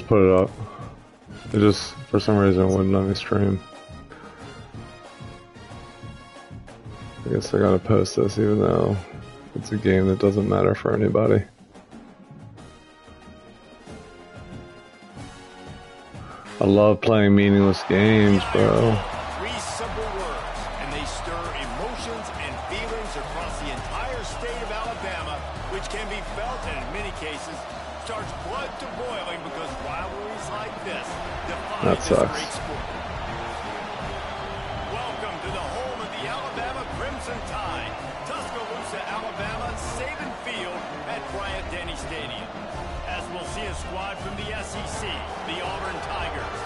just put it up. It just, for some reason, wouldn't let me stream. I guess I gotta post this even though it's a game that doesn't matter for anybody. I love playing meaningless games, bro. 3 simple words, and they stir emotions and feelings across the entire state of Alabama, which can be felt and in many cases starts blood to boiling because rivalries like this define this great sport. Welcome to the home of the Alabama Crimson Tide, Tuscaloosa, Alabama, Saban Field at Bryant-Denny Stadium. As we'll see a squad from the SEC, the Auburn Tigers,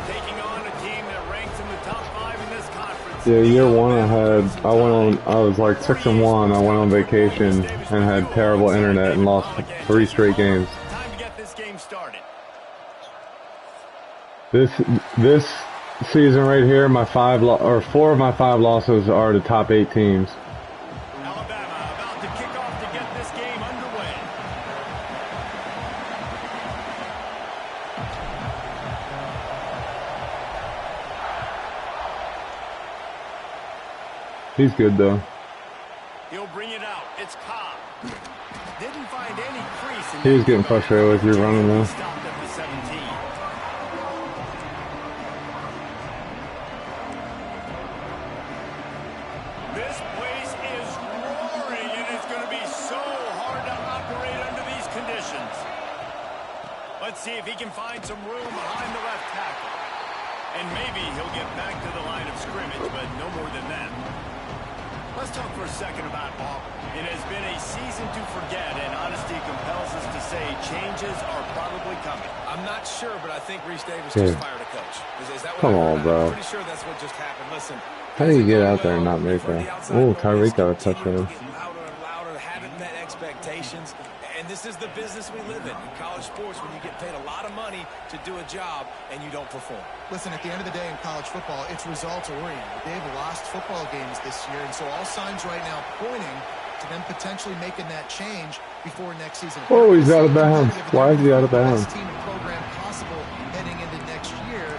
taking on a team that ranks in the top 5 in this conference. Yeah, year one I was like 6-1. I went on vacation and had terrible internet and lost 3 straight games. Time to get this game started. This season right here, my 4 of my 5 losses are to top 8 teams. Alabama about to kick off to get this game underway. He's good though. He'll bring it out. It's Cobb. Didn't find any crease in He was getting frustrated with you running though. stopped at the 17. This place is roaring, and it's going to be so hard to operate under these conditions. Let's see if he can find some room behind the left tackle. And maybe he'll get back to the line of scrimmage, but no more than that. Let's talk for a second about Auburn. It has been a season to forget, and honesty compels us to say changes are probably coming. I'm not sure, but I think Reese Davis just fired a coach. Is that what Come on, bro. I'm pretty sure that's what just happened. Listen. How do you get out there and not make that? Oh, Tyreek got a touchdown. Louder and louder, haven't met expectations. And this is the business we live in college sports, when you get paid a lot of money to do a job and you don't perform. Listen, at the end of the day in college football, it's results-oriented. They've lost football games this year, and so all signs right now pointing to them potentially making that change before next season. Oh, he's out of bounds. Why is he out of bounds? Best team and program possible heading into next year,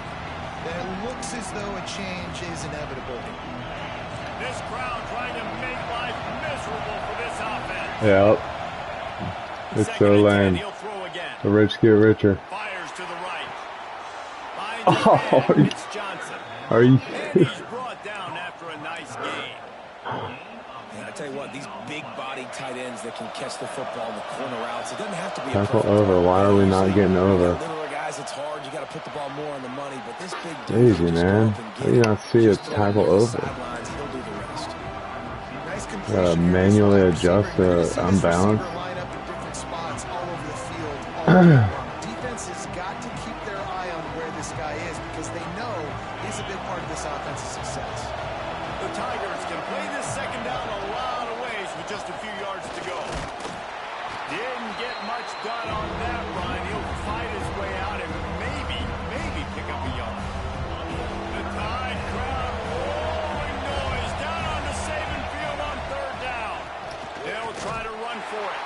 then it looks as though a change is inevitable. This crowd trying to make life miserable for this offense. Yep. It's so lame. He'll throw again. The rich get richer. Fires to the right. Oh, It's Johnson. Are you? And he's brought down after a nice game. And I tell you what, these big-bodied tight ends that can catch the football in the corner routes, it doesn't have to be Tackle over. Why are we not getting over? Littler guys, it's hard. You got to put the ball more on the money, but this big dude Easy, can just man. go up and How get do you it. not see a Just throw it tackle near the over? sidelines, he'll do the rest. Nice Gotta completion here. manually This adjust receiver, you're the gonna see this unbalance. receiver line up in different spots all over the field all day long. Defense has got to keep their eye on where this guy is because they know he's a big part of this offense's success. The Tigers can play this second down a lot of ways with just a few yards to go. Didn't get much done on that run. He'll fight his way out and maybe pick up a yard. The Tide crowd rolling noise down on the Saban Field on 3rd down. They'll try to run for it.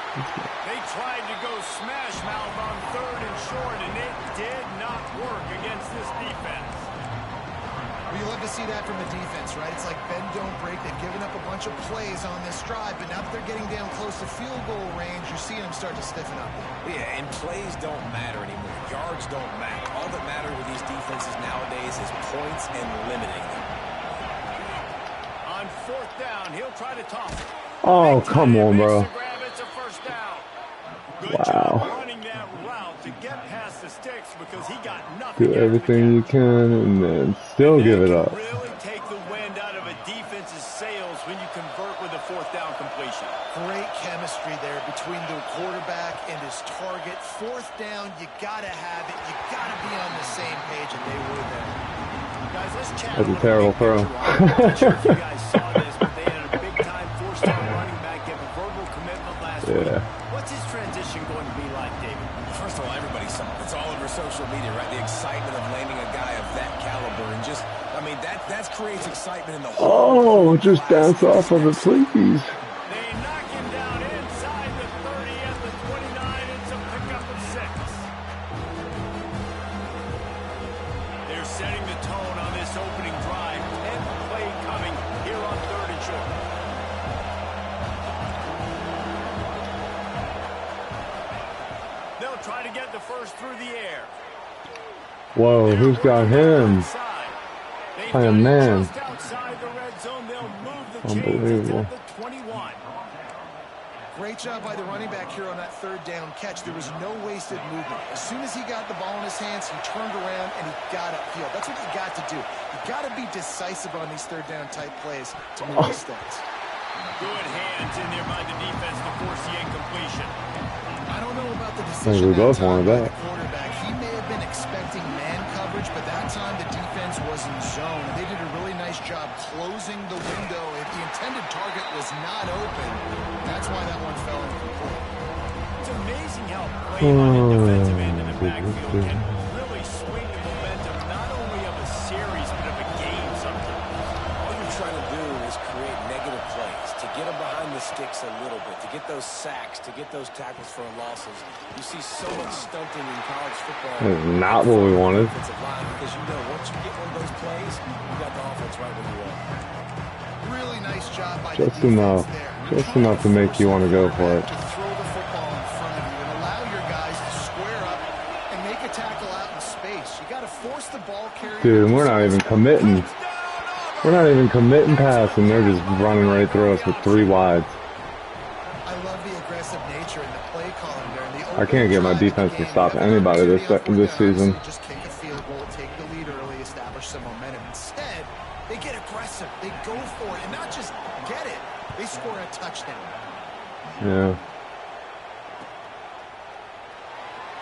They tried to go smash mouth on 3rd and short, and it did not work against this defense. Well, you love to see that from the defense, right? It's like bend, don't break. They've given up a bunch of plays on this drive, but now that they're getting down close to field goal range, you're seeing them start to stiffen up. Yeah, and plays don't matter anymore. Yards don't matter. All that matters with these defenses nowadays is points and limiting them. On 4th down, he'll try to toss it. Oh, come on, bro. It's a 1st down. Good Wow. job running that route to get past the sticks because he got nothing. Do everything you can and then still give it up. Really take the wind out of a defense's sails when you convert with a 4th down completion. Great chemistry there between the quarterback and his target. 4th down, you got to have it. You got to be on the same page, and they were there. Guys, let's chat. That's a terrible throw. I'm not sure if you guys saw this, but they had a big-time 4-star running back give a verbal commitment last week. What's his transition going to be like, David? First of all, everybody saw it. It's all over social media, right? The excitement of landing a guy of that caliber and just, I mean, that creates excitement in the whole. Oh, just bounce off of it, please. They knock him down inside the 30 at the 29. It's a pickup of 6. try to get the first through the air. Whoa, who's got him? I am man. Just outside the red zone, they'll move the chains Unbelievable. at the 21. Great job by the running back here on that third down catch. There was no wasted movement. As soon as he got the ball in his hands, he turned around and he got upfield. That's what you got to do. You got to be decisive on these third down type plays to move the sticks. Good hands in there by the defense to force the incompletion. I don't know about the I decision think we both wanted by that. the quarterback. He may have been expecting man coverage, but that time the defense was in zone. And they did a really nice job closing the window. If the intended target was not open, that's why that one fell incomplete. It's amazing how playing on the defensive end in the backfield can really swing the momentum, not only of a series, but of a game sometimes. All you're trying to do is create negative plays, to get them behind the sticks a little bit, to get those sacks, to get those tackles for losses. You see so much stunting in college football. That's not what we wanted. Offensive line, because you know once you get one of those plays, you got the offense right where you want. Really nice job by Just the enough. defense there. Just enough to make you want to go for it. To throw the football in front of you and allow your guys to square up and make a tackle out in space. You got to force the ball carrier. Dude, we're not even committing. We're not even committing passing. They're just running right through us with 3 wides. I love the aggressive nature and the play calling there. And the I can't get my defense to stop anybody this season. Just kick a field goal, take the lead early, establish some momentum. Instead, they get aggressive. They go for it, and not just get it. They score a touchdown. Yeah.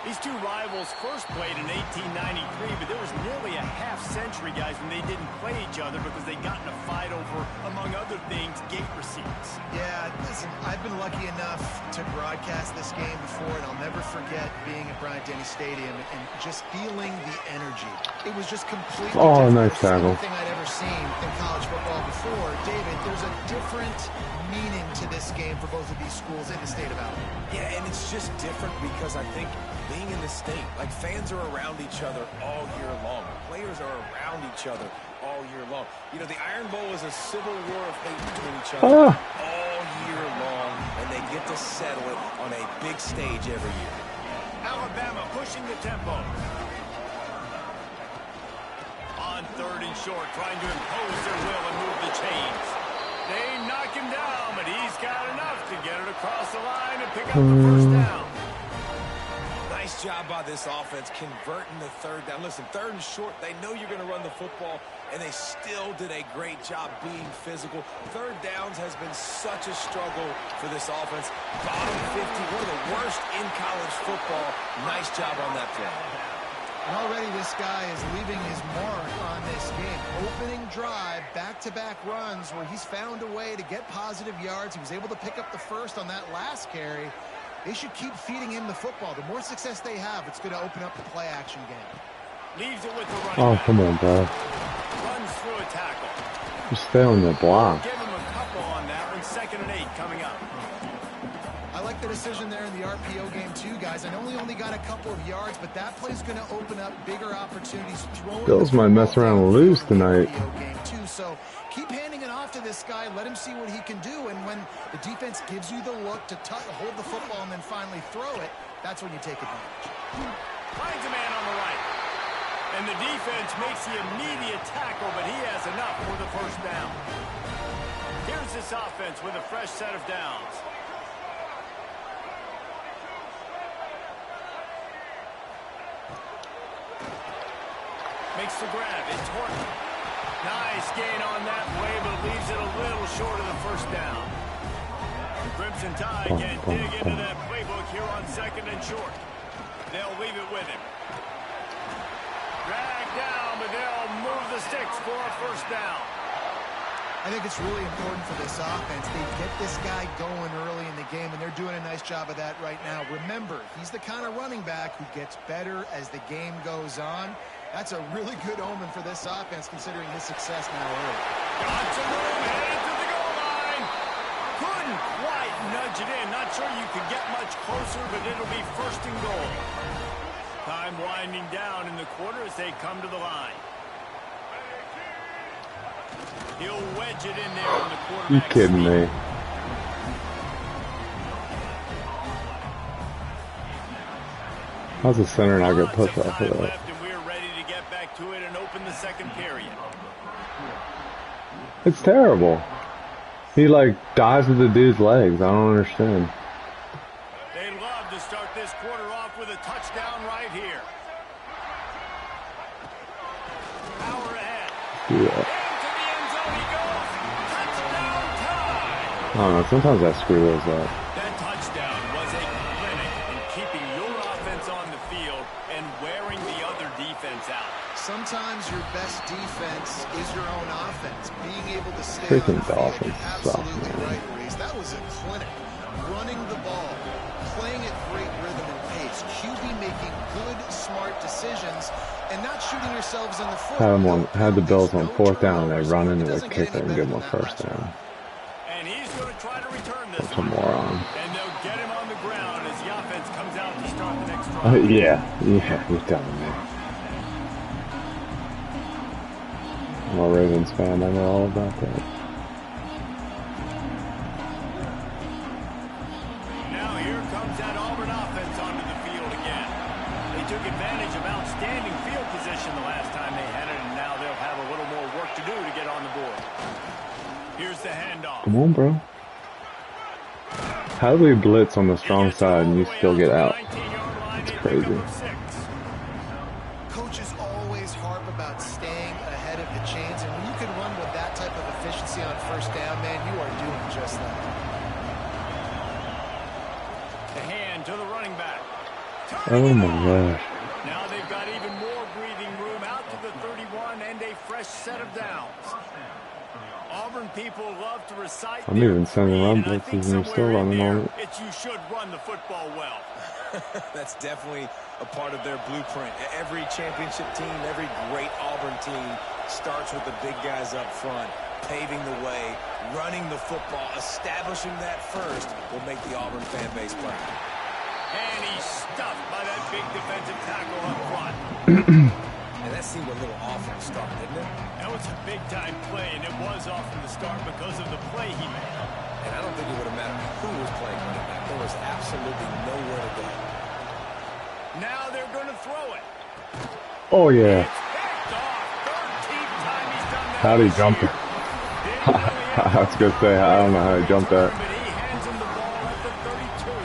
These two rivals first played in 1893, but there was nearly a half-century, guys, when they didn't play each other because they got in a fight over, among other things, gate receipts. Yeah, listen, I've been lucky enough to broadcast this game before, and I'll never forget being at Bryant-Denny Stadium and just feeling the energy. It was just completely Oh, different. nice tackle. Anything I'd ever seen in college football before. David, there's a different meaning to this game for both of these schools in the state of Alabama. Yeah, and it's just different because I think being in the state, like fans are around each other all year long. Players are around each other all year long. You know, the Iron Bowl is a civil war of hate between each other all year long, and they get to settle it on a big stage every year. Alabama pushing the tempo. On 3rd and short, trying to impose their will and move the chains. They knock him down, but he's got enough to get it across the line and pick up the first down. Nice job by this offense converting the 3rd down. Listen, 3rd and short, they know you're going to run the football, and they still did a great job being physical. 3rd downs has been such a struggle for this offense. Bottom 50, one of the worst in college football. Nice job on that play. And already this guy is leaving his mark on this game. Opening drive, back-to-back runs where he's found a way to get positive yards. He was able to pick up the first on that last carry. They should keep feeding him the football. The more success they have, it's going to open up the play-action game. Leaves it with the running Oh, back. come on, bro. Runs through a tackle. Just stay on the block. Give him a couple on that one. 2nd and 8 coming up. I like the decision there in the RPO game too, guys. I know he only got a couple of yards, but that play's going to open up bigger opportunities. Bills might mess around and lose tonight. RPO game too, so keep handing it off to this guy. Let him see what he can do, and when the defense gives you the look to hold the football and then finally throw it, that's when you take advantage. Finds a man on the right. And the defense makes the immediate tackle, but he has enough for the first down. Here's this offense with a fresh set of downs. Makes the grab. It's Horton. Nice gain on that play, but leaves it a little short of the first down. The Crimson Tide can dig into that playbook here on 2nd and short. They'll leave it with him. Drag down, but they'll move the sticks for a first down. I think it's really important for this offense. They get this guy going early in the game, and they're doing a nice job of that right now. Remember, he's the kind of running back who gets better as the game goes on. That's a really good omen for this offense, considering his success now early. Got some room, headed to the goal line. Couldn't quite nudge it in. Not sure you could get much closer, but it'll be 1st and goal. Time winding down in the quarter as they come to the line. He'll wedge it in there on the quarterback. You kidding me? How's the center not get pushed off of that? Left, and we're ready to get back to it and open the second period. It's terrible. He like dives with the dude's legs. I don't understand. They love to start this quarter off with a touchdown right here. Power ahead. Yeah. Into the end zone he goes. Touchdown time. I don't know. Sometimes I screw those up. That touchdown was a clinic in keeping your offense on the field and wearing the other defense out. Sometimes your best defense is your own offense. Being able to stay Freaking on the field. Dolphins You're suck, absolutely man. right, Reese. That was a clinic. Running the ball, playing at great rhythm and pace, QB making good, smart decisions, and not shooting yourselves in the foot. Had the Bills on 4th down, and they run into the kicker and give them a 1st down. And he's going to try to return this That's a one. moron. And they'll get him on the ground as the offense comes out to start the next drive. Yeah, you're telling me. I'm a Ravens fan. I know all about that. Now here comes that Auburn offense onto the field again. They took advantage of outstanding field position the last time they had it, and now they'll have a little more work to do to get on the board. Here's the handoff. Come on, bro. How do we blitz on the strong side and you still get out? It's crazy. Coaches always harp about staying ahead of the chains, and when you can run with that type of efficiency on 1st down, man, you are doing just that. The hand to the running back. Oh my gosh. Now they've got even more breathing room out to the 31 and a fresh set of downs. Auburn people love to recite. I'm even sending run blitzes and you're still running on it. It's you should run the football well. That's definitely a part of their blueprint. Every championship team, every great Auburn team starts with the big guys up front, paving the way, running the football, establishing that first will make the Auburn fan base proud. And he's stuffed by that big defensive tackle up front. And that seemed a little off from the start, didn't it? That was a big-time play, and it was off from the start because of the play he made. And I don't think it would have mattered who was playing running back. There was absolutely nowhere to go. Now they're going to throw it. Oh yeah. It's picked off. 13th time he's done that. How'd he jump it? I was gonna say, I don't know how he jumped that. But he hands him the ball at the 32.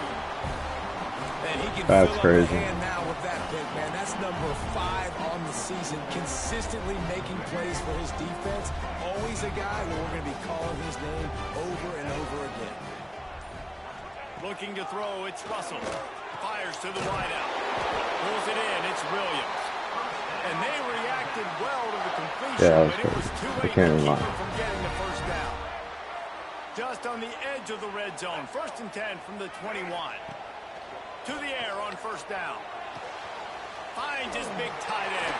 And he can That's fill crazy. up the hand now with that pick, man. That's number 5 on the season, consistently making plays for his defense. Always a guy where we're going to be calling his name over and over again. Looking to throw, it's Russell. Fires to the wideout. Pulls it in, it's Williams. And they reacted well to the completion, Yeah, that was but it was crazy. too I late to can't keep even lie. him from getting the first down. Just on the edge of the red zone. 1st and 10 from the 21. To the air on 1st down. Finds his big tight end.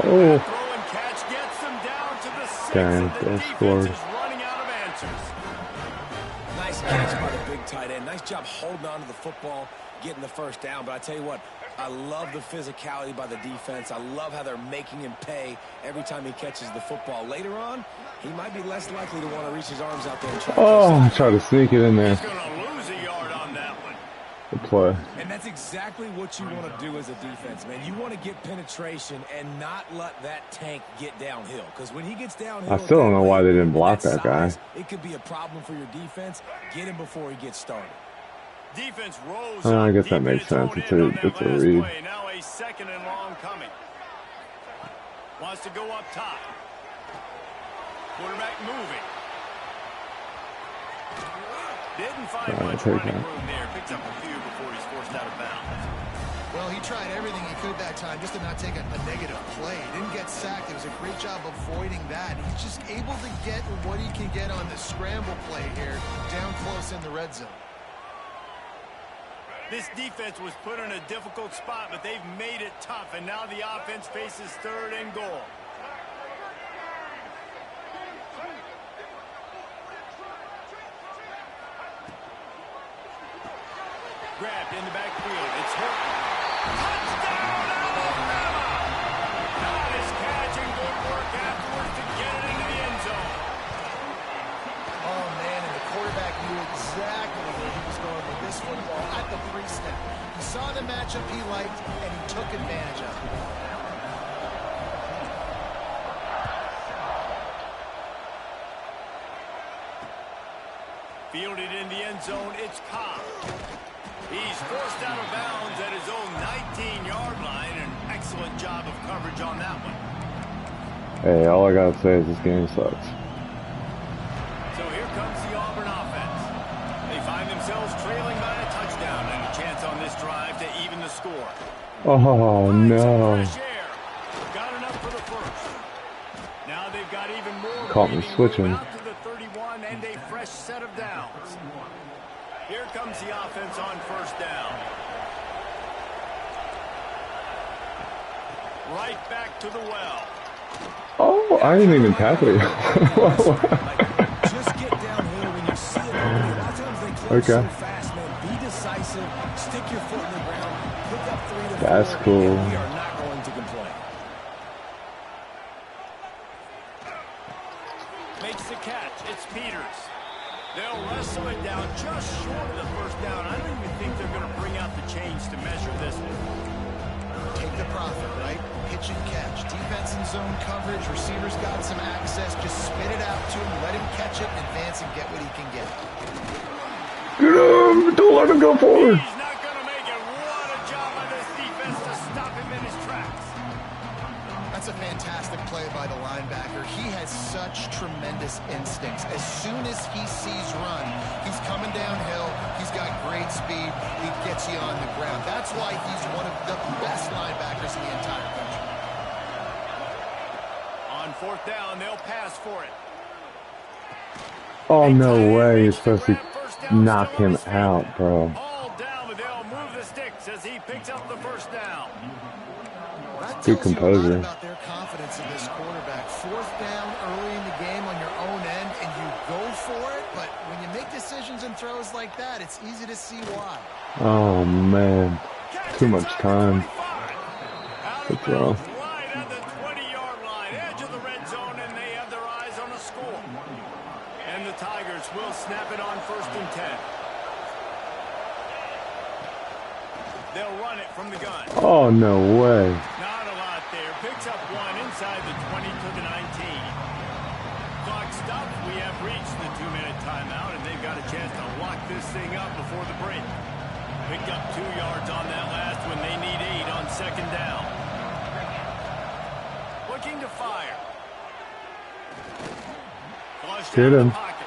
Oh. Throw and catch gets them down to the 6. Dang, And the they defense scored. is running out of answers. Nice catch by the big tight end. Nice job holding on to the football, getting the first down. But I tell you what, I love the physicality by the defense. I love how they're making him pay every time he catches the football. Later on, he might be less likely to want to reach his arms out there and try to Oh, I catch tried to sneak it in there. He's going to lose a yard on that one. Good play. And that's exactly what you want to do as a defense, man. You want to get penetration and not let that tank get downhill. Because when he gets downhill, I still don't know why they didn't block that guy. It could be a problem for your defense. Get him before he gets started. Defense rolls I up guess that deep makes in its sense. own end It's on a that last read. play. Now a 2nd and long coming. Wants to go up top. Quarterback moving. Didn't find much take running that. room there. Picks up a few before he's forced out of bounds. Well, he tried everything he could that time just to not take a negative play. He didn't get sacked. It was a great job avoiding that. He's just able to get what he can get on the scramble play here down close in the red zone. This defense was put in a difficult spot, but they've made it tough, and now the offense faces 3rd and goal. Grabbed in the backfield. It's Horton. Touchdown, Alabama! Nice catch and good work afterwards to get it into the end zone. Oh, man, and the quarterback knew exactly where he was going with this football at the pre-snap. He saw the matchup he liked, and he took advantage of it. Fielded in the end zone, it's Cobb. He's forced out of bounds at his own 19-yard line. An excellent job of coverage on that one. Hey, all I gotta say is this game sucks. So here comes the Auburn offense. They find themselves trailing by a touchdown and a chance on this drive to even the score. Oh no. Got enough for the first. Now they've got even more. Caught me switching. Out to the 31 and a fresh set of downs. Here comes the offense on first down. Right back to the well. Oh, I didn't even tap it. Just get downhill when you see it. A lot of times they close so fast, man. Be decisive. Stick your foot in the ground. Pick up 3 to 4. That's cool. We are not going to complain. Makes the catch. It's Peters. They'll wrestle it down just short of the first down. I don't even think they're going to bring out the chains to measure this one. Take the profit, right? Pitch and catch. Defense in zone coverage. Receivers got some access. Just spit it out to him. Let him catch it, advance, and get what he can get. Get him! Don't let him go forward. He's not going to make it. What a job by this defense to stop him in his tracks. That's a fantastic play by the linebacker. He has such tremendous instincts. As soon as he sees run, he's coming downhill. He's got great speed. He gets you on the ground. That's why he's one of the best linebackers in the entire country. On fourth down, they'll pass for it. Oh, no way. You're supposed to knock him out, bro. All down, but they'll move the sticks as he picks up the first down. That Good tells you a composure. lot about their confidence in this quarterback. Fourth down early in the game on your own end, and you go for it, but when you make decisions and throws like that, it's easy to see why. Oh, man. Too much time. Out of Good throw. bounds, right at the 20-yard line, edge of the red zone, and they have their eyes on a score. And the Tigers will snap it on first and 10. They'll run it from the gun. Oh, no way. Not a lot there. Picks up one inside the 20 to the 19. Clock stopped. We have reached the 2-minute timeout, and they've got a chance to lock this thing up before the break. Picked up 2 yards on that last one. They need 8 on second down. Looking to fire. Flushed Hit out him. the pocket.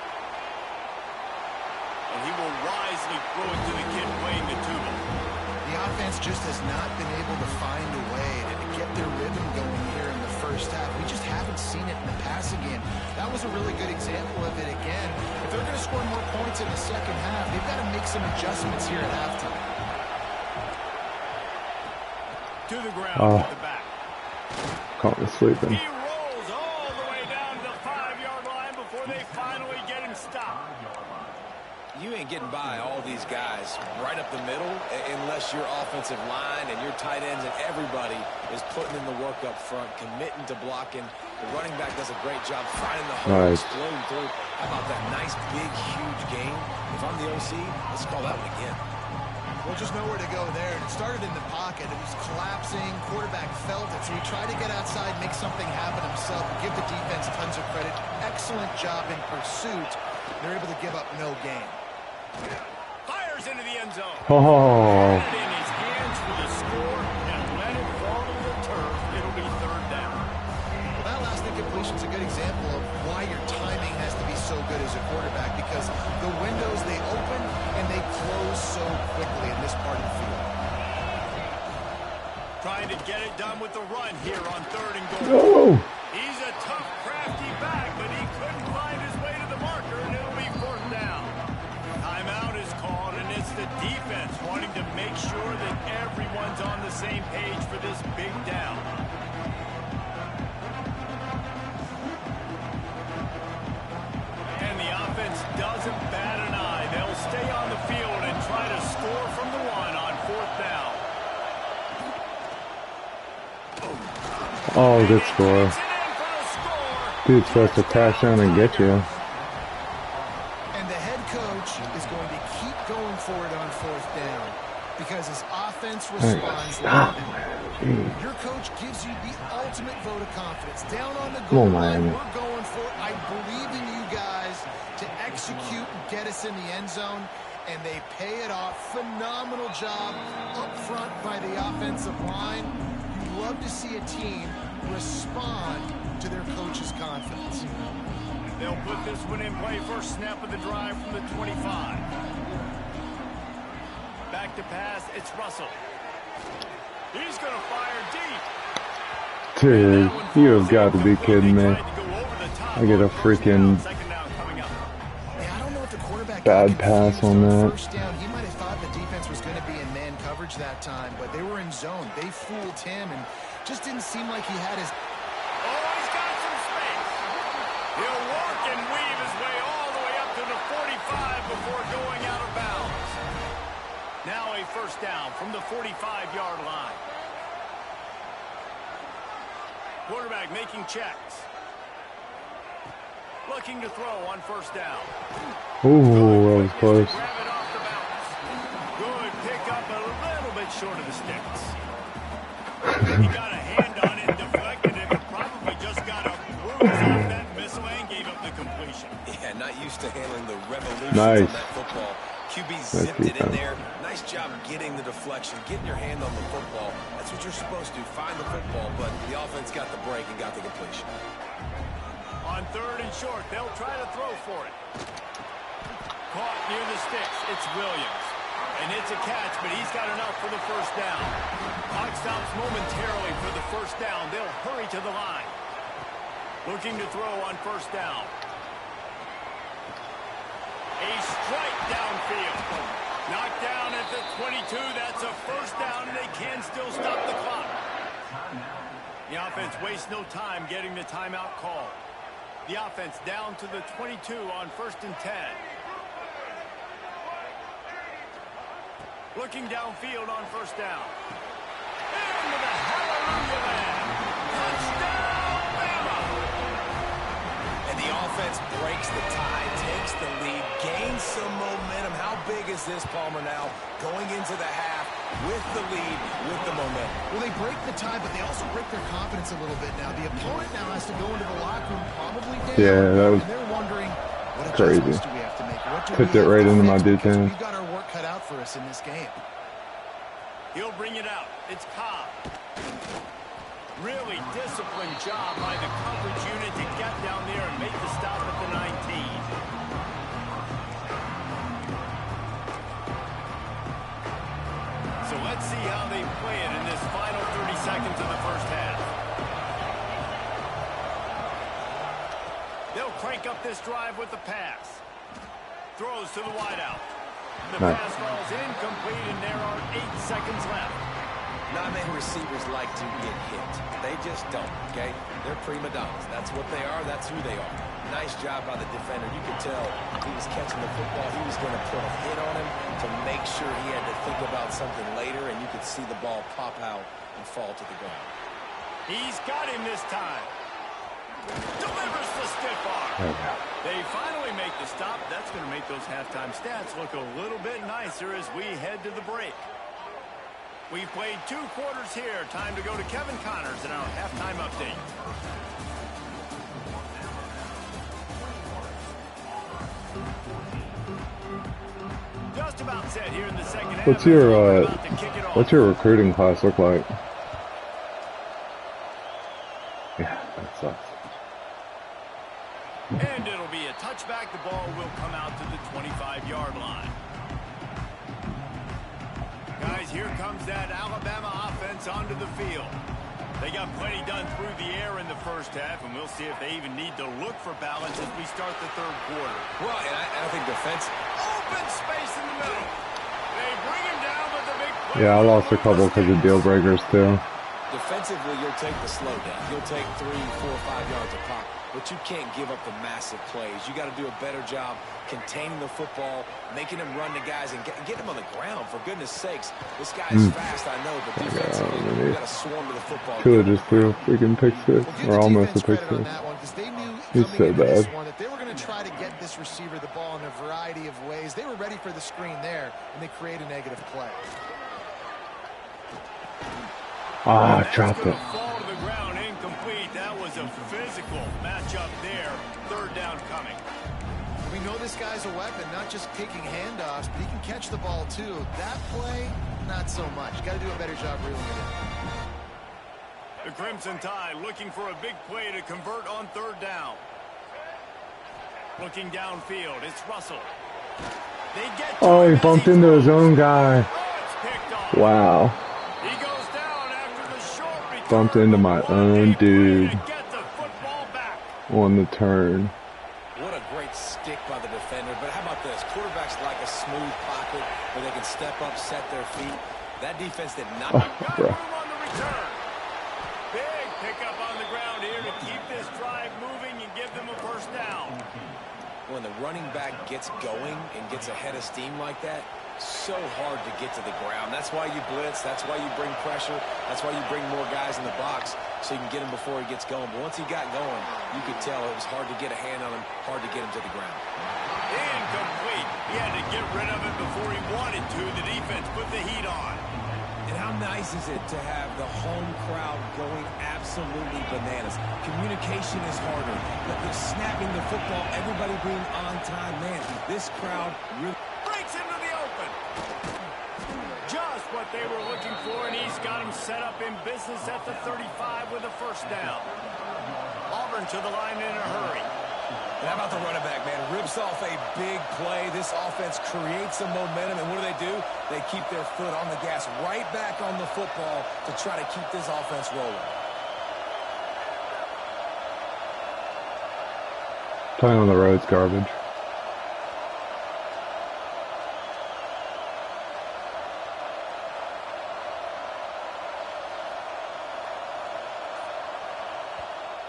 And he will wisely throw it to the kid playing the tuba. The offense just has not been able to find a way to get their rhythm going here in the first half. We just haven't seen it in the passing game. That was a really good example of it again. If they're going to score more points in the second half, they've got to make some adjustments here at halftime. To the ground at the back. Caught me sleeping. He rolls all the way down to the 5-yard line before they finally get him stopped. You ain't getting by all these guys right up the middle unless your offensive line and your tight ends and everybody is putting in the work up front, committing to blocking. The running back does a great job finding the hole and exploding through. How about that nice, big, huge game? If I'm the OC, let's call that one again. Well, just nowhere to go there. It started in the pocket. It was collapsing. Quarterback felt it, so he tried to get outside, make something happen himself, and give the defense tons of credit. Excellent job in pursuit. They're able to give up no gain. Fires into the end zone. Oh. Had it in his hands for the score and let it fall to the turf. It'll be third down. Well, that last incompletion is a good example of why your timing has to be so good as a quarterback, because the windows, they open and they close so quickly in this part of the field. Trying to get it done with the run here on third and Oh. goal. He's a tough, crafty back, but he couldn't find his way to the marker, and it'll be fourth down. Timeout is called, and it's the defense wanting to make sure that everyone's on the same page for this big down. And the offense doesn't bat an eye. They'll stay on the field and try to score from the one on fourth down. Oh, good score. Dude's supposed to crash down and get you. And the head coach is going to keep going for it on fourth down, because his offense responds Stop. there. Your coach gives you the ultimate vote of confidence. Down on the Oh, goal line, man. we're going for it. I believe in you guys to execute and get us in the end zone, and they pay it off. Phenomenal job up front by the offensive line. You love to see a team respond to their coach's confidence. They'll put this one in play. First snap of the drive from the 25. Back to pass. It's Russell. He's going to fire deep. Dude, you have got to be kidding me. I get a freaking bad pass on that. First down, he might have thought the defense was going to be in man coverage that time, but they were in zone. They fooled him and just didn't seem like he had his... Oh, he's got some space. He'll work and weave his way all the way up to the 45 before going out of bounds. Now a first down from the 45-yard line. Quarterback making checks. Looking to throw on first down. Ooh, that was close. Grab it off the bounce. Good pick up, a little bit short of the sticks. He got a hand on it, deflected it, but probably just got a bruise off that missile and gave up the completion. Yeah, not used to handling the revolutions Nice. on that football. QB zipped it in there. Nice job getting the deflection, getting your hand on the football. That's what you're supposed to do, find the football, but the offense got the break and got the completion. On third and short, they'll try to throw for it. Caught near the sticks. It's Williams. And it's a catch, but he's got enough for the first down. Clock stops momentarily for the first down. They'll hurry to the line. Looking to throw on first down. A strike downfield. Knocked down at the 22. That's a first down, and they can still stop the clock. The offense wastes no time getting the timeout call. The offense down to the 22 on first and 10. Looking downfield on first down. Into the hallelujah land. Touchdown, Bama! And the offense breaks the tie, takes the lead, gains some momentum. How big is this, Palmer, now? Going into the half with the lead, with the momentum. Well, they break the tie, but they also break their confidence a little bit now. The opponent now has to go into the locker room probably down. Yeah, that was and they're wondering, what crazy. adjustments do we have to make? What do Put we it have right to into my fix? Because defense. we've got our work cut out for us in this game. He'll bring it out. It's Cobb. Really disciplined job by the coverage unit to get down there and make the stop at the 19. So let's see how they play it in this final 30 seconds of the first half. They'll crank up this drive with the pass. Throws to the wideout. The pass falls incomplete, and there are 8 seconds left. Not many receivers like to get hit. They just don't, okay? They're prima donnas. That's what they are. That's who they are. Nice job by the defender. You could tell he was catching the football. He was going to put a hit on him to make sure he had to think about something later, and you could see the ball pop out and fall to the ground. He's got him this time. Delivers the stiff arm. They finally make the stop. That's going to make those halftime stats look a little bit nicer as we head to the break. We've played 2 quarters here. Time to go to Kevin Connors in our halftime update. Just about set here in the second half. What's your recruiting class look like? Yeah, that sucks. And it'll be a touchback. The ball will come out to the 25-yard line. Guys, here comes that Alabama offense onto the field. They got plenty done through the air in the first half, and we'll see if they even need to look for balance as we start the third quarter. Well, and I think defense. Open space in the middle. They bring him down, but the big play. Yeah, I lost a couple because of deal breakers too. Defensively, you'll take the slow down. You'll take 3, 4, 5 yards a pop, but you can't give up the massive plays. You got to do a better job containing the football, making them run the guys, and get them on the ground. For goodness sakes, this guy is fast, I know, but defensively, you got to swarm to the football. Could have just threw a freaking pick six, or almost a pick six. He's so bad. That they were going to try to get this receiver the ball in a variety of ways. They were ready for the screen there, and they create a negative play. Ah, dropped it. Fall to the ground, incomplete. That was a physical matchup there. Third down coming. We know this guy's a weapon, not just taking handoffs, but he can catch the ball too. That play, not so much. Got to do a better job reeling it in. The Crimson Tide looking for a big play to convert on third down. Looking downfield, it's Russell. They get Oh, he bumped into his own guy. Wow. He goes down after the short return. Bumped into my own dude Get the football back. on the turn. What a great stick by the defender. But how about this? Quarterbacks like a smooth pocket where they can step up, set their feet. That defense did not. Got room on the return. Big pickup on the ground here to keep this drive moving and give them a first down. When the running back gets going and gets ahead of steam like that, so hard to get to the ground. That's why you blitz. That's why you bring pressure. That's why you bring more guys in the box so you can get him before he gets going. But once he got going, you could tell it was hard to get a hand on him, hard to get him to the ground. Incomplete. He had to get rid of it before he wanted to. The defense put the heat on. And how nice is it to have the home crowd going absolutely bananas? Communication is harder. But the snapping the football, everybody being on time. Man, this crowd really Breaks into the open. Just what they were looking for, and he's got him set up in business at the 35 with a first down. Auburn to the line in a hurry. And how about the running back, man? Rips off a big play. This offense creates some momentum, and what do? They keep their foot on the gas, right back on the football to try to keep this offense rolling. Playing on the road's garbage.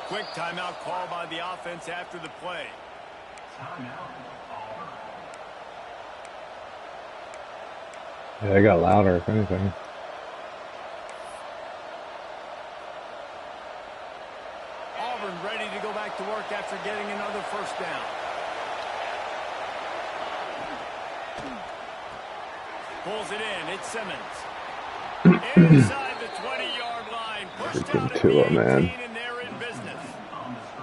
Quick timeout call by the offense after the play. Yeah, they got louder, if anything. Auburn ready to go back to work after getting another first down. Pulls it in. It's Simmons. Inside the 20-yard line. Pushed out at the 18, and they're in business.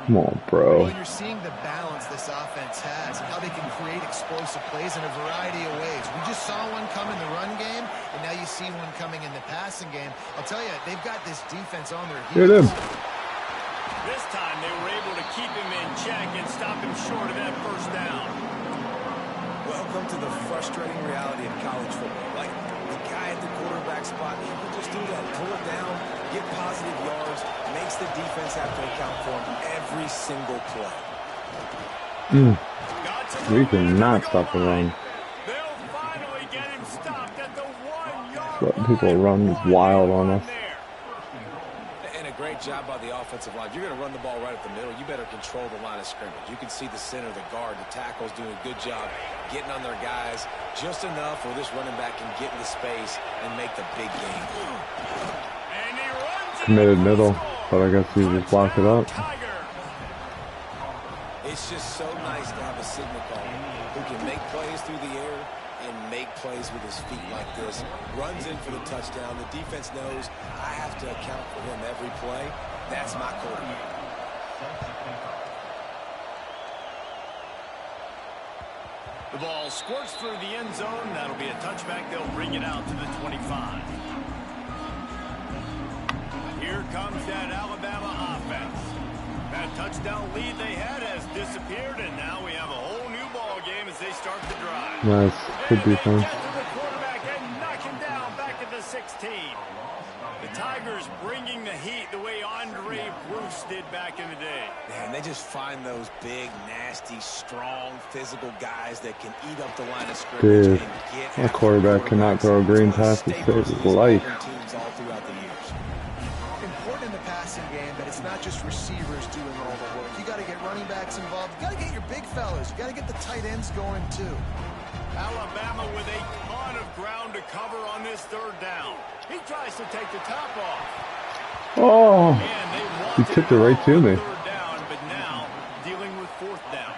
Come on, bro. Well, you're seeing the balance this offense has and how they can create explosive plays in a variety of ways. We just saw one come in the run game, and now you see one coming in the passing game. I'll tell you, they've got this defense on their heels. Hit him. This time they were able to keep him in check and stop him short of that first down. Welcome to the frustrating reality of college football. Like, the guy at the quarterback spot, he can just do that. Pull it down, get positive yards, makes the defense have to account for him every single play. We cannot stop the run. They'll finally get him stopped at the 1-yard Letting people run wild on us. And a great job by the offensive line. If you're going to run the ball right up the middle, you better control the line of scrimmage. You can see the center, the guard, the tackles doing a good job getting on their guys just enough where this running back can get into space and make the big game. Committed middle, but I guess he just blocked it up. It's just so nice to have a signal caller who can make plays through the air and make plays with his feet like this. Runs in for the touchdown. The defense knows I have to account for him every play. That's my quarterback. The ball squirts through the end zone. That'll be a touchback. They'll bring it out to the 25. Here comes that Alabama offense. That touchdown lead they had has disappeared, and now we have a whole new ball game as they start the drive. Nice. Good And they defense. get to the quarterback and knock him down back at the 16. The Tigers bringing the heat the way Andre Bruce did back in the day. Man, they just find those big, nasty, strong, physical guys that can eat up the line of scrimmage. Dude, a quarterback cannot throw a green pass to save his life. Teams all throughout the years. Important in the passing game, but it's not just receivers doing all the work. You got to get running backs involved. You got to get your big fellas. You got to get the tight ends going too. Alabama with a ton of ground to cover on this third down. He tries to take the top off. Oh, And he tipped it right to me. Third down, but now dealing with fourth down.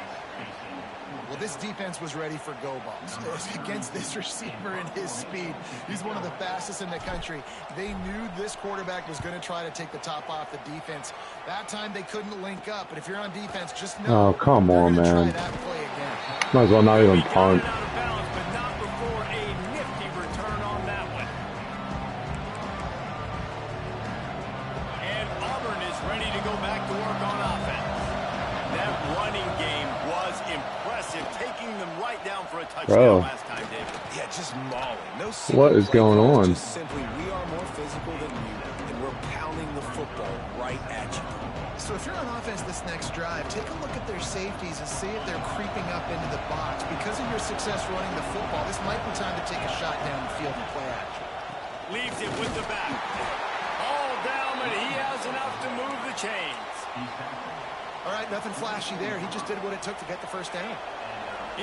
Well, this defense was ready for go balls. Against this receiver and his speed, he's one of the fastest in the country. They knew this quarterback was going to try to take the top off the defense. That time they couldn't link up, but if you're on defense, just know. Oh, come on, man. Try that play again. Might as well not even punt. Bro, last time, David. Yeah, just mauling. No what is going on? Just simply, we are more physical than you, and we're pounding the football right at you. So if you're on offense this next drive, take a look at their safeties and see if they're creeping up into the box. Because of your success running the football, this might be time to take a shot down the field and play action. Leaves it with the back. All down, but he has enough to move the chains. All right, nothing flashy there. He just did what it took to get the first down.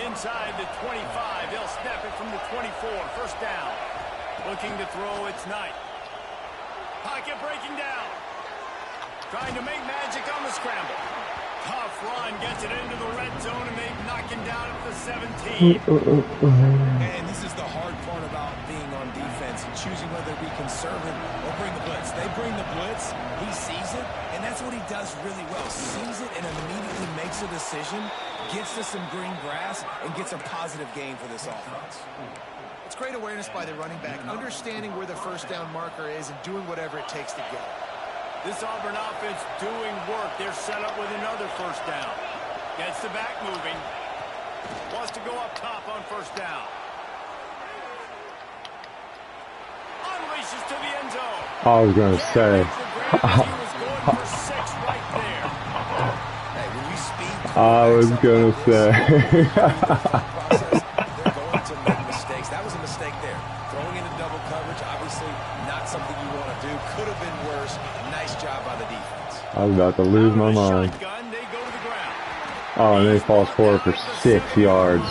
Inside the 25, they'll snap it from the 24. First down. Looking to throw, it's Knight. Pocket breaking down. Trying to make magic on the scramble. Tough run, gets it into the red zone, and they knock him down at the 17. And this is the hard part about being on defense and choosing whether to be conservative or bring the blitz. They bring the blitz, he sees it, and that's what he does really well. Sees it and immediately makes a decision, gets to some green grass, and gets a positive gain for this offense. It's great awareness by the running back, understanding where the first down marker is and doing whatever it takes to get it. This Auburn offense doing work. They're set up with another first down. Gets the back moving. Wants to go up top on first down. Unleashes to the end zone. I was going to say. I was going to say. They're going to make mistakes. That was a mistake there. Throwing into double coverage, obviously not something you want to do. Could have been worse. Nice job by the defense. I was about to lose my mind. Oh, and then he falls forward for 6 yards.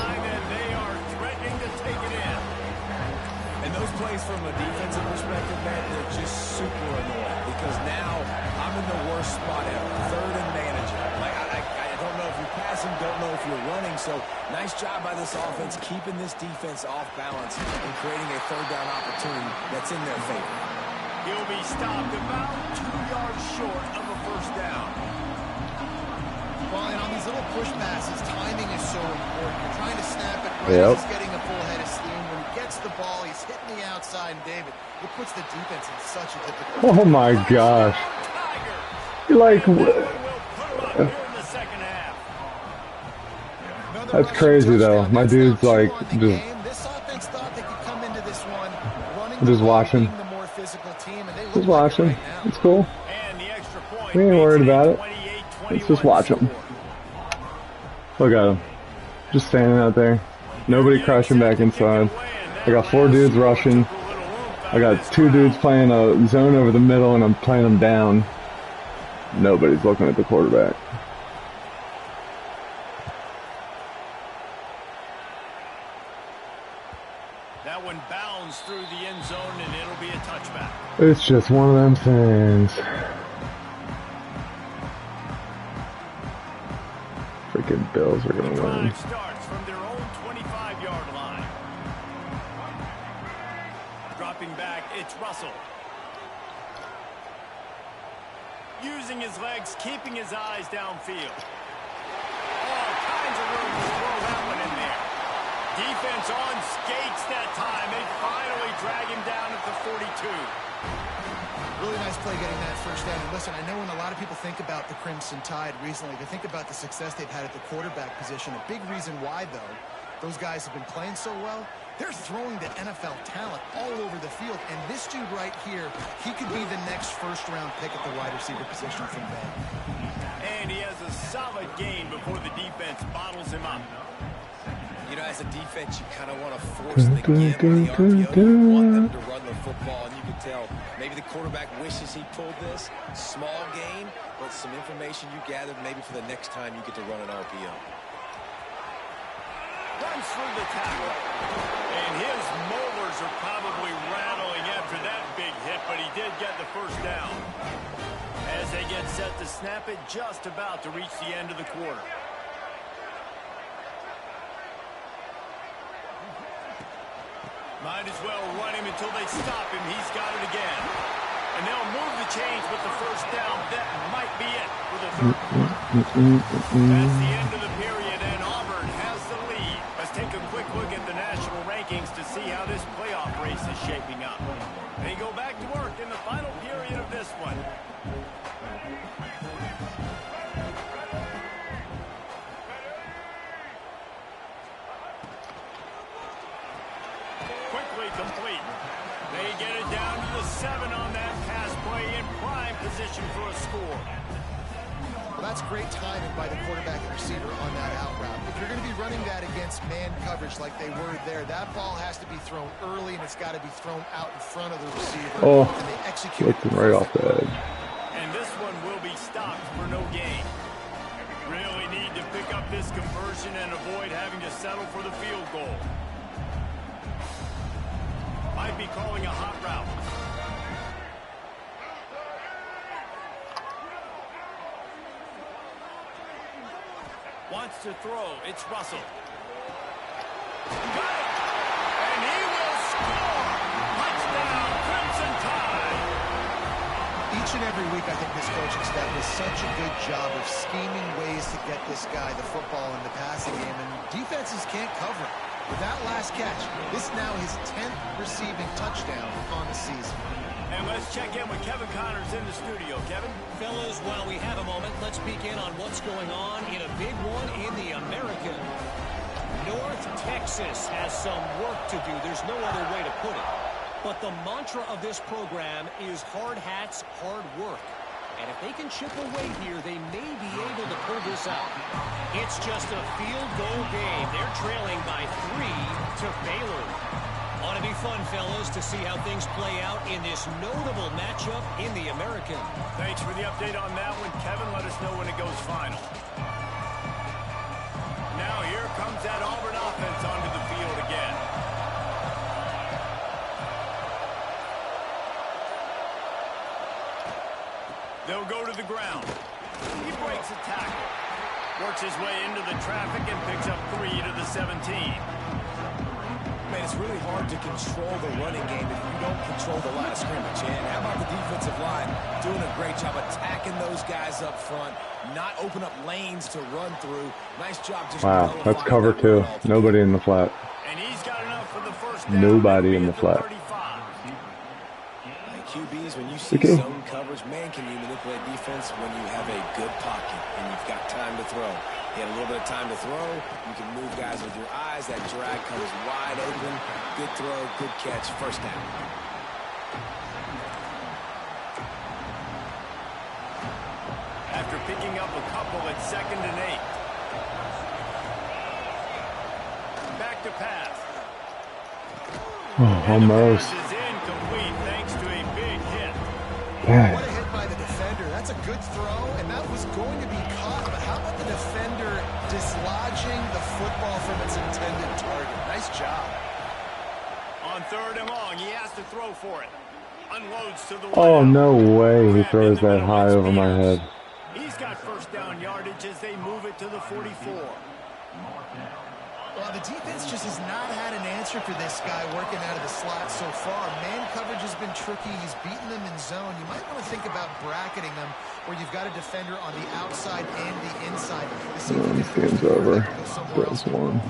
And those plays from a defensive perspective, man, they're just super annoying because now I'm in the worst spot ever. Third and manager. Like, I don't know if you're passing, don't know if you're running. So nice job by this offense keeping this defense off balance and creating a third down opportunity that's in their favor. He'll be stopped about 2 yards short of a first down. Well, and on these little push passes, timing is so important. You're trying to snap it right as he's getting a full head of steam. When he gets the ball, he's hitting the outside, and David, it puts the defense in such a difficult Oh my gosh. Like, that's crazy though. My dude's like, just watching. Just watching. It's cool. We ain't worried about it. Let's just watch him. Look at him. Just standing out there. Nobody crushing back inside. I got 4 dudes rushing. I got 2 dudes playing a zone over the middle, and I'm playing them down. Nobody's looking at the quarterback. That one bounds through the end zone, and it'll be a touchback. It's just one of them things. Freaking Bills are going to win. Starts from their own 25-yard line. Dropping back, it's Russell. Using his legs, keeping his eyes downfield. All kinds of room to throw that one in there. Defense on skates that time. They finally drag him down at the 42. Really nice play getting that first down. And listen, I know when a lot of people think about the Crimson Tide recently, they think about the success they've had at the quarterback position. A big reason why, though, those guys have been playing so well, they're throwing to NFL talent all over the field. And this dude right here, he could be the next first-round pick at the wide receiver position from there. And he has a solid gain before the defense bottles him up. You know, as a defense, you kind of want to force the give on the RPO. You want them to run the football, and you can tell maybe the quarterback wishes he pulled this. Small gain, but some information you gathered maybe for the next time you get to run an RPO. Runs through the tackle. And his molars are probably rattling after that big hit, but he did get the first down. As they get set to snap it, just about to reach the end of the quarter. Might as well run him until they stop him. He's got it again. And they'll move the chains with the first down. That might be it for the third quarter. That's the end of the period, and Auburn has the lead. Let's take a quick look at the national rankings to see how this playoff race is shaping up. They go back to work in the final period of this one. Quickly complete. They get it down to the 7 on that pass play in prime position for a score. Well, that's great timing by the quarterback and receiver on that out route. If you're going to be running that against man coverage like they were there, that ball has to be thrown early, and it's got to be thrown out in front of the receiver. Oh, and they execute it right off the edge. And this one will be stopped for no gain. Really need to pick up this conversion and avoid having to settle for the field goal. Might be calling a hot route. Wants to throw. It's Russell. Got it! And he will score! Touchdown, Crimson Tide! Each and every week, I think this coaching staff does such a good job of scheming ways to get this guy the football in the passing game, and defenses can't cover it. With that last catch, this is now his 10th receiving touchdown on the season. And let's check in with Kevin Connors in the studio. Kevin? Fellas, while we have a moment, let's peek in on what's going on in a big one in the American. North Texas has some work to do. There's no other way to put it. But the mantra of this program is hard hats, hard work. And if they can chip away here, they may be able to pull this out. It's just a field goal game. They're trailing by 3 to Baylor. Ought to be fun, fellas, to see how things play out in this notable matchup in the American. Thanks for the update on that one, Kevin. Let us know when it goes final. Now here comes that Auburn offense onto the field again. They'll go to the ground. He breaks a tackle. Works his way into the traffic and picks up 3 to the 17. Man, it's really hard to control the running game if you don't control the line of scrimmage. And how about the defensive line doing a great job attacking those guys up front, not open up lanes to run through. Nice job just wow, that's cover 2. Nobody in the flat. And he's got enough for the first down. Nobody in the flat. QBs, when you see zone coverage, man, can you manipulate defense when you have a good pocket and you've got time to throw. You had a little bit of time to throw. You can move guys with your eyes. That drag comes wide open. Good throw, good catch, first down. After picking up a couple at 2nd and 8. Back to pass. Oh, almost. What a hit by the defender. That's a good throw, and that was going to be caught. But how about the defender dislodging the football from its intended target? Nice job. On 3rd and long, he has to throw for it. Unloads to the oh, no way he throws that high over my head. He's got first down yardage as they move it to the 44. Well, the defense just has not had an answer for this guy working out of the slot so far. Man coverage has been tricky. He's beaten them in zone. You might want to think about bracketing them where you've got a defender on the outside and the inside. This game's over. There's one.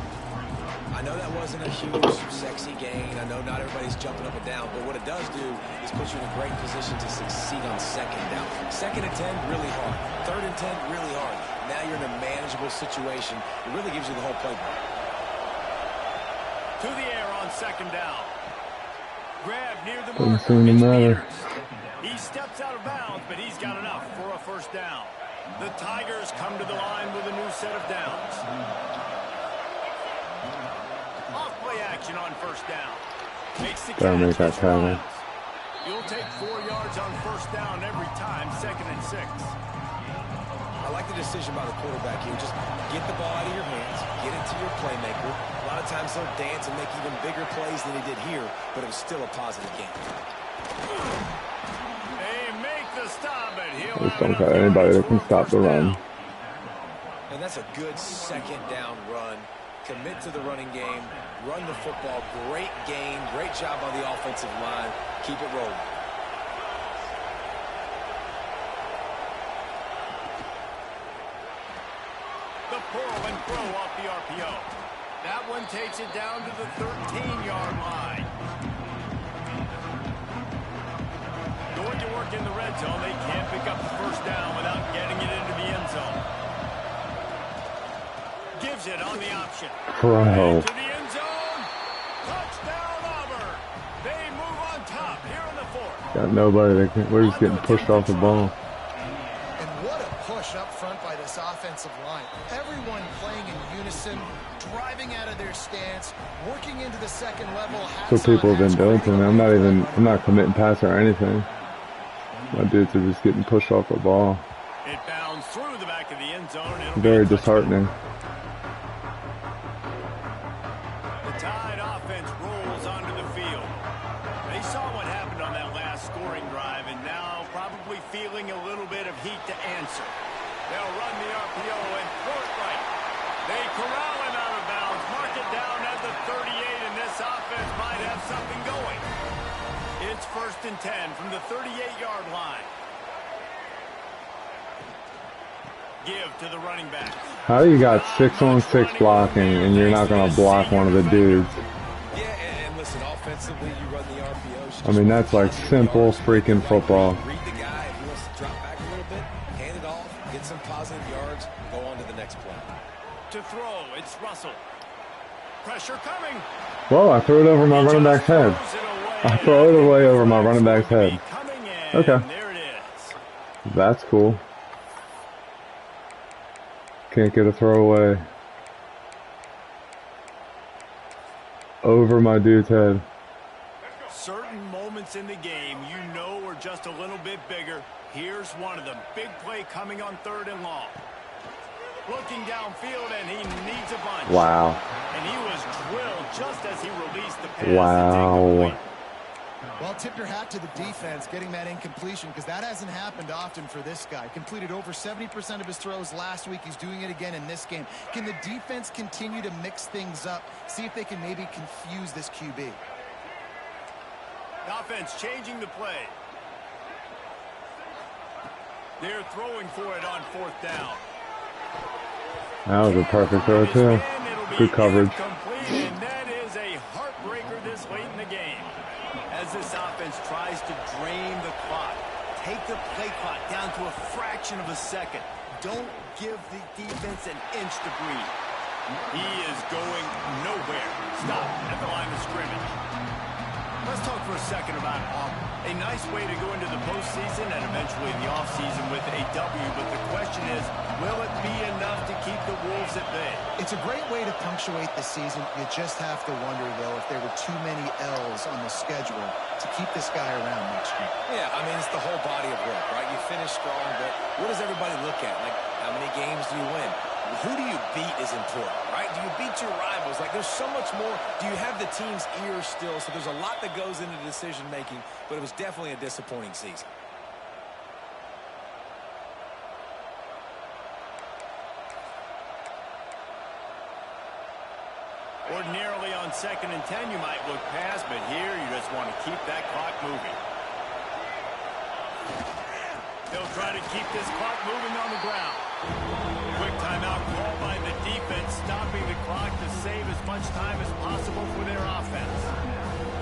I know that wasn't a huge, sexy gain. I know not everybody's jumping up and down, but what it does do is put you in a great position to succeed on 2nd down. 2nd and 10, really hard. 3rd and 10, really hard. Now you're in a manageable situation. It really gives you the whole playbook. To the air on 2nd down. Grab near the marker. Doesn't seem to matter. He steps out of bounds, but he's got enough for a first down. The Tigers come to the line with a new set of downs. Off play action on 1st down. Makes the gotta make that tackle. You'll take 4 yards on 1st down every time, 2nd and 6. I like the decision by the quarterback here. Just get the ball out of your hands, get it to your playmaker. A lot of times they'll dance and make even bigger plays than he did here, but it was still a positive game. They make the stop, but he'll just don't got anybody that can stop the run. And that's a good 2nd down run. commit to the running game, run the football. Great game, great job on the offensive line. Keep it rolling. The pull and throw off the RPO. That one takes it down to the 13-yard line. Going to work in the red zone. They can't pick up the first down without getting it into the end zone. Gives it on the option. Bro. To the end zone. Touchdown, Auburn. They move on top here in the fourth. Got nobody that can. We're just getting pushed off the ball. And what a push up front by this offensive line. Everyone playing in unison, driving out of their stance, working into the second level. So people have been doing to me. I'm not committing pass or anything. My dudes are just getting pushed off the ball. It bounds through the back of the end zone. Very disheartening. The Tide offense rolls onto the field. They saw what happened on that last scoring drive and now probably feeling a little bit of heat to answer. They'll run the RPO and throw it right. They corral him out of bounds, mark it down at the 38, and this offense might have something going. It's 1st and 10 from the 38-yard line. Give to the running back. How you got 6-on-6 blocking and you're not going to block one of the dudes? Yeah, and listen, offensively, you run the RPO. I mean, that's like simple freaking football. Read the guy. If he wants to drop back a little bit, hand it off, get some positive yards, go on to the next play. To throw, it's Russell. Pressure coming. Whoa, I threw it over my running back's head. I throw it away over my running back's head. Okay. There it is. That's cool. Can't get a throwaway over my dude's head. Certain moments in the game you know are just a little bit bigger. Here's one of them. Big play coming on 3rd and long. Looking downfield, and he needs a bunch. Wow. And he was drilled just as he released the pass. Wow. Well, tip your hat to the defense getting that incompletion because that hasn't happened often for this guy. Completed over 70% of his throws last week. He's doing it again in this game. Can the defense continue to mix things up? See if they can maybe confuse this QB. The offense changing the play. They're throwing for it on 4th down. That was a perfect throw, too. Good coverage. And that is a heartbreaker this late in the game. As this offense tries to drain the clock, take the play clock down to a fraction of a second. Don't give the defense an inch to breathe. He is going nowhere. Stop at the line of scrimmage. Let's talk for a second about Auburn. A nice way to go into the postseason and eventually in the offseason with a W, but the question is, will it be enough to keep the Wolves at bay? It's a great way to punctuate the season. You just have to wonder, though, if there were too many L's on the schedule to keep this guy around next year. Yeah, I mean, it's the whole body of work, right? You finish strong, but what does everybody look at? Like, how many games do you win? Who do you beat is important, right? Do you beat your rivals? Like, there's so much more. Do you have the team's ear still? So there's a lot that goes into decision-making, but it was definitely a disappointing season. Ordinarily on 2nd and 10, you might look past, but here you just want to keep that clock moving. They'll try to keep this clock moving on the ground. Quick timeout called by the defense, stopping the clock to save as much time as possible for their offense.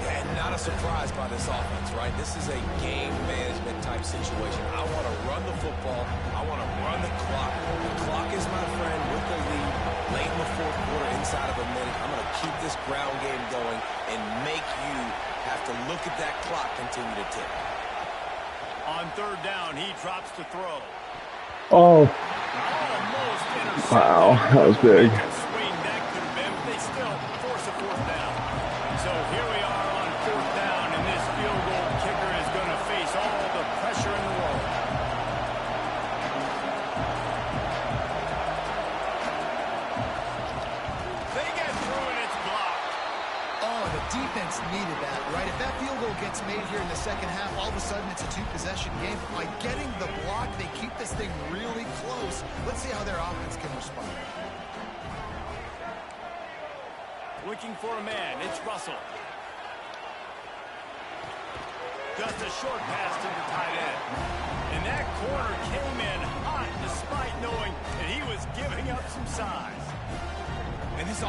And not a surprise by this offense, right? This is a game management type situation. I want to run the football. I want to run the clock. The clock is my friend with the lead. Late in the 4th quarter, inside of a minute, I'm going to keep this ground game going and make you have to look at that clock continue to tick. On 3rd down, he drops to throw. Oh. Wow, that was big. Swing that could have been, but they still force a 4th down. So here we are on 4th down, and this field goal kicker is going to face all the pressure in the world. They get through, and it's blocked. Oh, the defense needed that, right? If that field goal gets made here in the second half, all of a sudden it's a 2-possession game. By getting the block, they keep this thing really close. Let's see how their offense can respond. Looking for a man. It's Russell. Just a short pass to the tight end. And that corner came in hot despite knowing that he was giving up some size.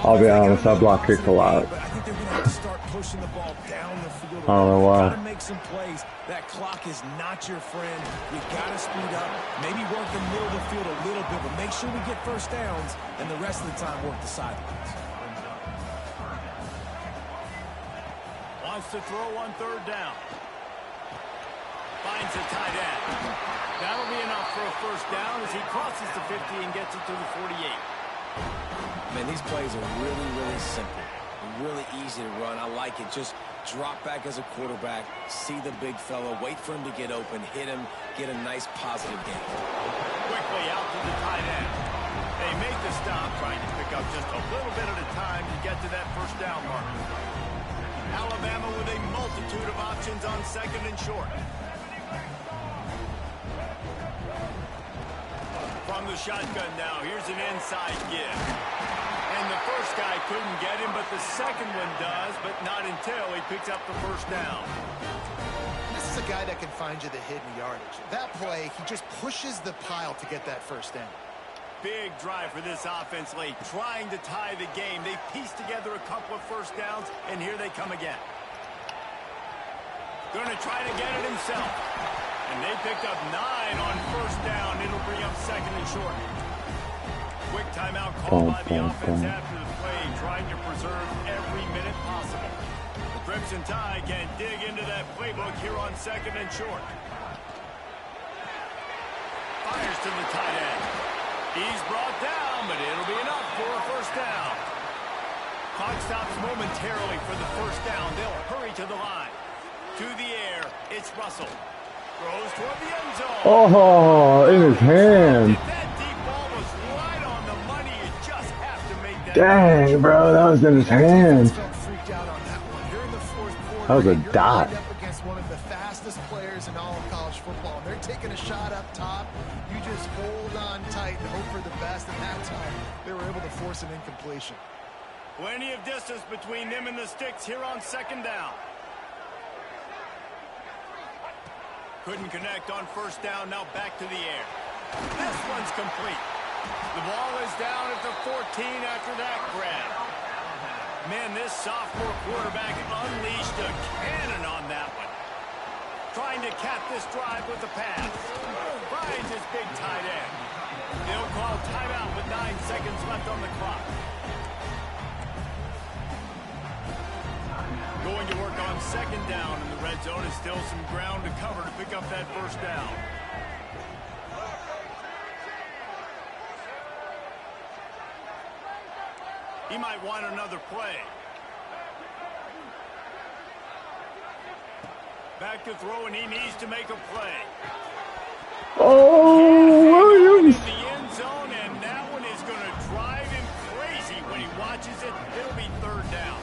I'll be honest, I block kicks a lot. But I think they're going to have to start pushing the ball down the field. I don't know why. Got to make some plays. That clock is not your friend. You got to speed up. Maybe work the middle of the field a little bit, but make sure we get first downs, and the rest of the time work the sidelines. Wants to throw on third down. Finds a tight end. That'll be enough for a first down as he crosses the 50 and gets it to the 48. Man, these plays are really, really simple. Really easy to run. I like it. Just drop back as a quarterback, see the big fella, wait for him to get open, hit him, get a nice positive gain. Quickly out to the tight end. They make the stop, trying to pick up just a little bit at a time to get to that first down mark. Alabama with a multitude of options on second and short. From the shotgun now, here's an inside give. And the first guy couldn't get him, but the second one does, but not until he picks up the first down. This is a guy that can find you the hidden yardage. That play, he just pushes the pile to get that first down. Big drive for this offense late, trying to tie the game. They pieced together a couple of first downs, and here they come again. Going to try to get it himself. And they picked up 9 on first down. It'll bring up second and short. Quick timeout called by the offense after the play, trying to preserve every minute possible. The Crimson Tide can dig into that playbook here on second and short. Fires to the tight end. He's brought down, but it'll be enough for a first down. Clock stops momentarily for the first down. They'll hurry to the line. To the air, it's Russell. Throws toward the end zone. Oh, in his hand. That deep ball was right on the money. You just have to make that. Dang, bro, that was in his hand. Freaked out on that one. You're in the fourth quarter. That was a you're dot. Up against one of the fastest players in all of college football. They're taking a shot up top. You just hold on tight and hope for the best. And that time, they were able to force an incompletion. Plenty of distance between them and the sticks here on second down. Couldn't connect on first down. Now back to the air. This one's complete. The ball is down at the 14 after that grab. Man, this sophomore quarterback unleashed a cannon on that one. Trying to cap this drive with the pass. Finds his big tight end. They'll call timeout with 9 seconds left on the clock. Going to work on second down in the red zone. Is still some ground to cover to pick up that first down. He might want another play. Back to throw, and he needs to make a play. Oh, Williams. In the end zone, and that one is going to drive him crazy when he watches it. It'll be third down.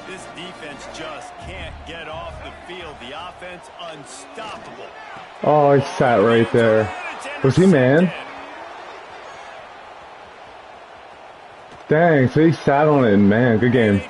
This defense just can't get off the field. The offense unstoppable. Oh, he sat right there. Was he man? Dang, so he sat on it, man. Good game.